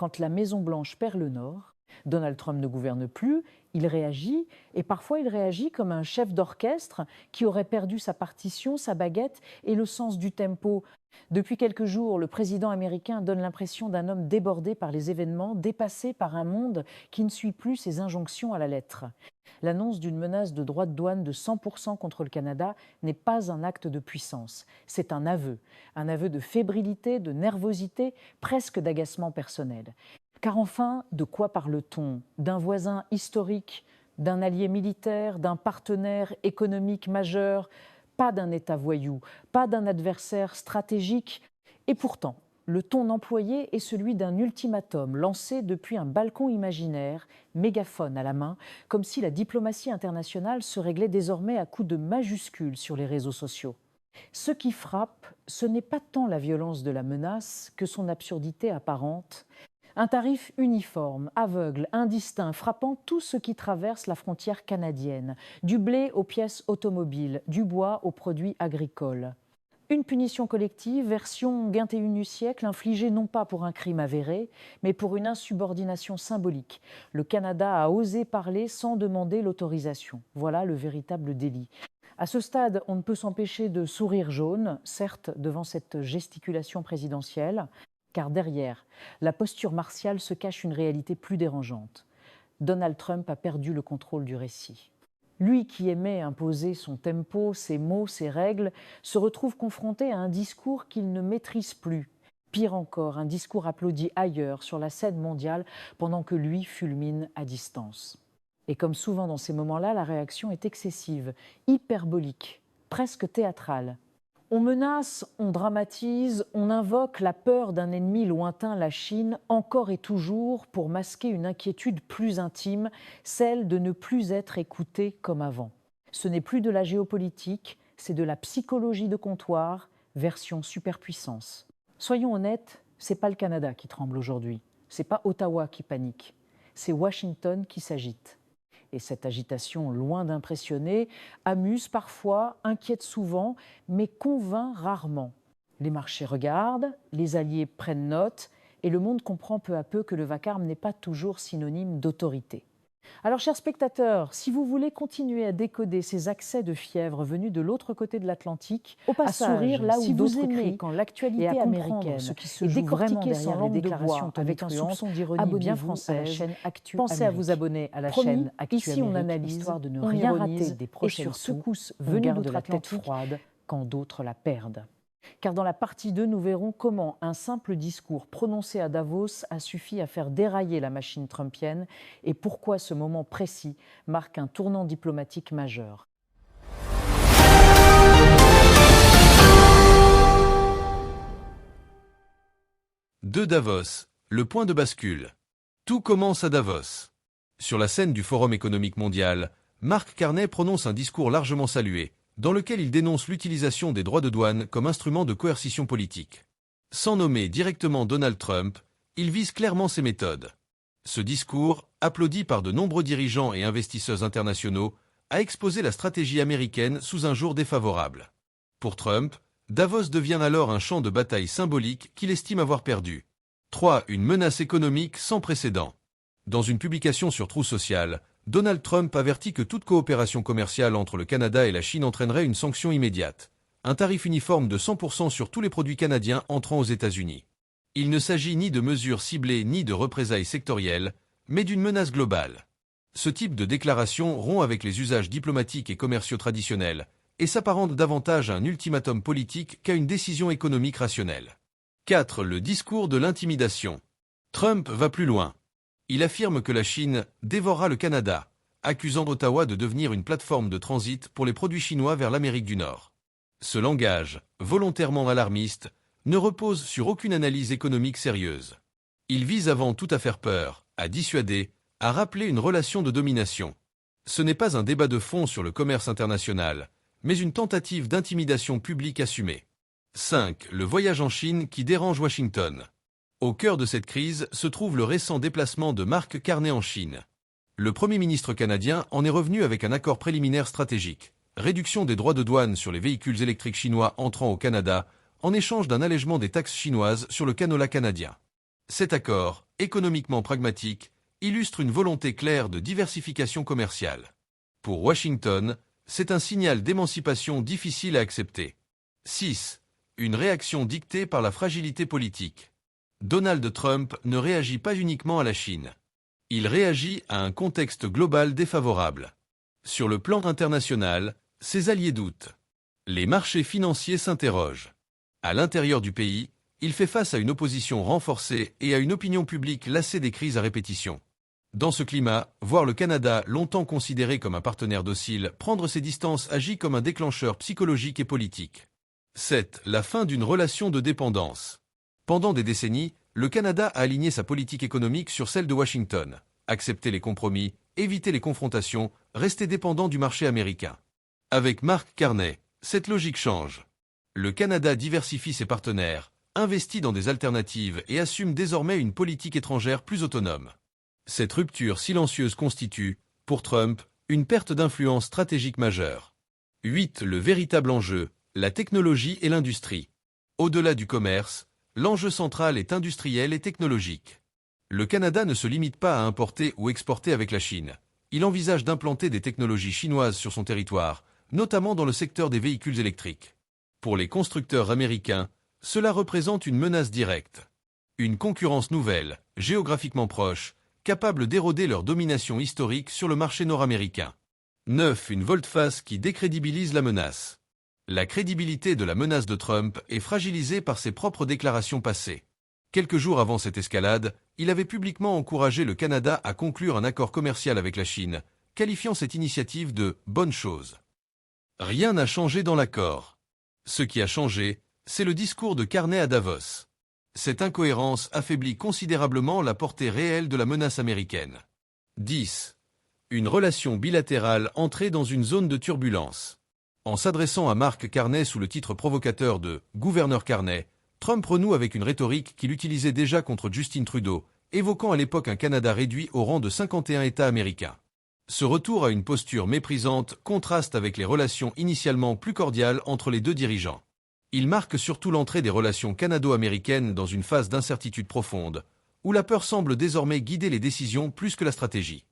quand la Maison-Blanche perd le Nord, Donald Trump ne gouverne plus, il réagit, et parfois il réagit comme un chef d'orchestre qui aurait perdu sa partition, sa baguette et le sens du tempo. Depuis quelques jours, le président américain donne l'impression d'un homme débordé par les événements, dépassé par un monde qui ne suit plus ses injonctions à la lettre. L'annonce d'une menace de droits de douane de 100% contre le Canada n'est pas un acte de puissance, c'est un aveu de fébrilité, de nervosité, presque d'agacement personnel. Car enfin, de quoi parle-t-on? D'un voisin historique, d'un allié militaire, d'un partenaire économique majeur, pas d'un État voyou, pas d'un adversaire stratégique. Et pourtant, le ton employé est celui d'un ultimatum lancé depuis un balcon imaginaire, mégaphone à la main, comme si la diplomatie internationale se réglait désormais à coups de majuscules sur les réseaux sociaux. Ce qui frappe, ce n'est pas tant la violence de la menace que son absurdité apparente. Un tarif uniforme, aveugle, indistinct, frappant tout ce qui traverse la frontière canadienne, du blé aux pièces automobiles, du bois aux produits agricoles. Une punition collective, version XXIe siècle, infligée non pas pour un crime avéré, mais pour une insubordination symbolique. Le Canada a osé parler sans demander l'autorisation. Voilà le véritable délit. À ce stade, on ne peut s'empêcher de sourire jaune, certes, devant cette gesticulation présidentielle, car derrière la posture martiale se cache une réalité plus dérangeante. Donald Trump a perdu le contrôle du récit. Lui qui aimait imposer son tempo, ses mots, ses règles, se retrouve confronté à un discours qu'il ne maîtrise plus. Pire encore, un discours applaudi ailleurs, sur la scène mondiale, pendant que lui fulmine à distance. Et comme souvent dans ces moments-là, la réaction est excessive, hyperbolique, presque théâtrale. On menace, on dramatise, on invoque la peur d'un ennemi lointain, la Chine, encore et toujours pour masquer une inquiétude plus intime, celle de ne plus être écouté comme avant. Ce n'est plus de la géopolitique, c'est de la psychologie de comptoir, version superpuissance. Soyons honnêtes, c'est pas le Canada qui tremble aujourd'hui, c'est pas Ottawa qui panique, c'est Washington qui s'agite. Et cette agitation, loin d'impressionner, amuse parfois, inquiète souvent, mais convainc rarement. Les marchés regardent, les alliés prennent note, et le monde comprend peu à peu que le vacarme n'est pas toujours synonyme d'autorité. Alors, chers spectateurs, si vous voulez continuer à décoder ces accès de fièvre venus de l'autre côté de l'Atlantique, au passage, à sourire là où si vous aimez quand l'actualité américaine ce qui se joue vraiment derrière les déclarations avec un soupçon d'ironie bien française, à la chaîne Actu pensez Amérique. À vous abonner à la chaîne Actu Ici, on analyse, histoire de ne rien rater des prochaines secousses venues d'outre-Atlantique froide quand d'autres la perdent. Car dans la partie 2, nous verrons comment un simple discours prononcé à Davos a suffi à faire dérailler la machine trumpienne et pourquoi ce moment précis marque un tournant diplomatique majeur. De Davos, le point de bascule. Tout commence à Davos. Sur la scène du Forum économique mondial, Mark Carney prononce un discours largement salué, dans lequel il dénonce l'utilisation des droits de douane comme instrument de coercition politique. Sans nommer directement Donald Trump, il vise clairement ses méthodes. Ce discours, applaudi par de nombreux dirigeants et investisseurs internationaux, a exposé la stratégie américaine sous un jour défavorable. Pour Trump, Davos devient alors un champ de bataille symbolique qu'il estime avoir perdu. 3. Une menace économique sans précédent. Dans une publication sur Truth Social, Donald Trump avertit que toute coopération commerciale entre le Canada et la Chine entraînerait une sanction immédiate. Un tarif uniforme de 100% sur tous les produits canadiens entrant aux États-Unis. Il ne s'agit ni de mesures ciblées ni de représailles sectorielles, mais d'une menace globale. Ce type de déclaration rompt avec les usages diplomatiques et commerciaux traditionnels et s'apparente davantage à un ultimatum politique qu'à une décision économique rationnelle. 4. Le discours de l'intimidation. Trump va plus loin. Il affirme que la Chine dévorera le Canada, accusant Ottawa de devenir une plateforme de transit pour les produits chinois vers l'Amérique du Nord. Ce langage, volontairement alarmiste, ne repose sur aucune analyse économique sérieuse. Il vise avant tout à faire peur, à dissuader, à rappeler une relation de domination. Ce n'est pas un débat de fond sur le commerce international, mais une tentative d'intimidation publique assumée. 5. Le voyage en Chine qui dérange Washington. Au cœur de cette crise se trouve le récent déplacement de Mark Carney en Chine. Le Premier ministre canadien en est revenu avec un accord préliminaire stratégique, réduction des droits de douane sur les véhicules électriques chinois entrant au Canada, en échange d'un allègement des taxes chinoises sur le canola canadien. Cet accord, économiquement pragmatique, illustre une volonté claire de diversification commerciale. Pour Washington, c'est un signal d'émancipation difficile à accepter. 6. Une réaction dictée par la fragilité politique. Donald Trump ne réagit pas uniquement à la Chine. Il réagit à un contexte global défavorable. Sur le plan international, ses alliés doutent. Les marchés financiers s'interrogent. À l'intérieur du pays, il fait face à une opposition renforcée et à une opinion publique lassée des crises à répétition. Dans ce climat, voir le Canada, longtemps considéré comme un partenaire docile, prendre ses distances agit comme un déclencheur psychologique et politique. 7. La fin d'une relation de dépendance. Pendant des décennies, le Canada a aligné sa politique économique sur celle de Washington. Accepter les compromis, éviter les confrontations, rester dépendant du marché américain. Avec Mark Carney, cette logique change. Le Canada diversifie ses partenaires, investit dans des alternatives et assume désormais une politique étrangère plus autonome. Cette rupture silencieuse constitue, pour Trump, une perte d'influence stratégique majeure. 8. Le véritable enjeu, la technologie et l'industrie. Au-delà du commerce, l'enjeu central est industriel et technologique. Le Canada ne se limite pas à importer ou exporter avec la Chine. Il envisage d'implanter des technologies chinoises sur son territoire, notamment dans le secteur des véhicules électriques. Pour les constructeurs américains, cela représente une menace directe. Une concurrence nouvelle, géographiquement proche, capable d'éroder leur domination historique sur le marché nord-américain. 9. Une volte-face qui décrédibilise la menace. La crédibilité de la menace de Trump est fragilisée par ses propres déclarations passées. Quelques jours avant cette escalade, il avait publiquement encouragé le Canada à conclure un accord commercial avec la Chine, qualifiant cette initiative de « bonne chose ». Rien n'a changé dans l'accord. Ce qui a changé, c'est le discours de Carney à Davos. Cette incohérence affaiblit considérablement la portée réelle de la menace américaine. 10. Une relation bilatérale entrée dans une zone de turbulence. En s'adressant à Mark Carney sous le titre provocateur de « Gouverneur Carney », Trump renoue avec une rhétorique qu'il utilisait déjà contre Justin Trudeau, évoquant à l'époque un Canada réduit au rang de 51 États américains. Ce retour à une posture méprisante contraste avec les relations initialement plus cordiales entre les deux dirigeants. Il marque surtout l'entrée des relations canado-américaines dans une phase d'incertitude profonde, où la peur semble désormais guider les décisions plus que la stratégie.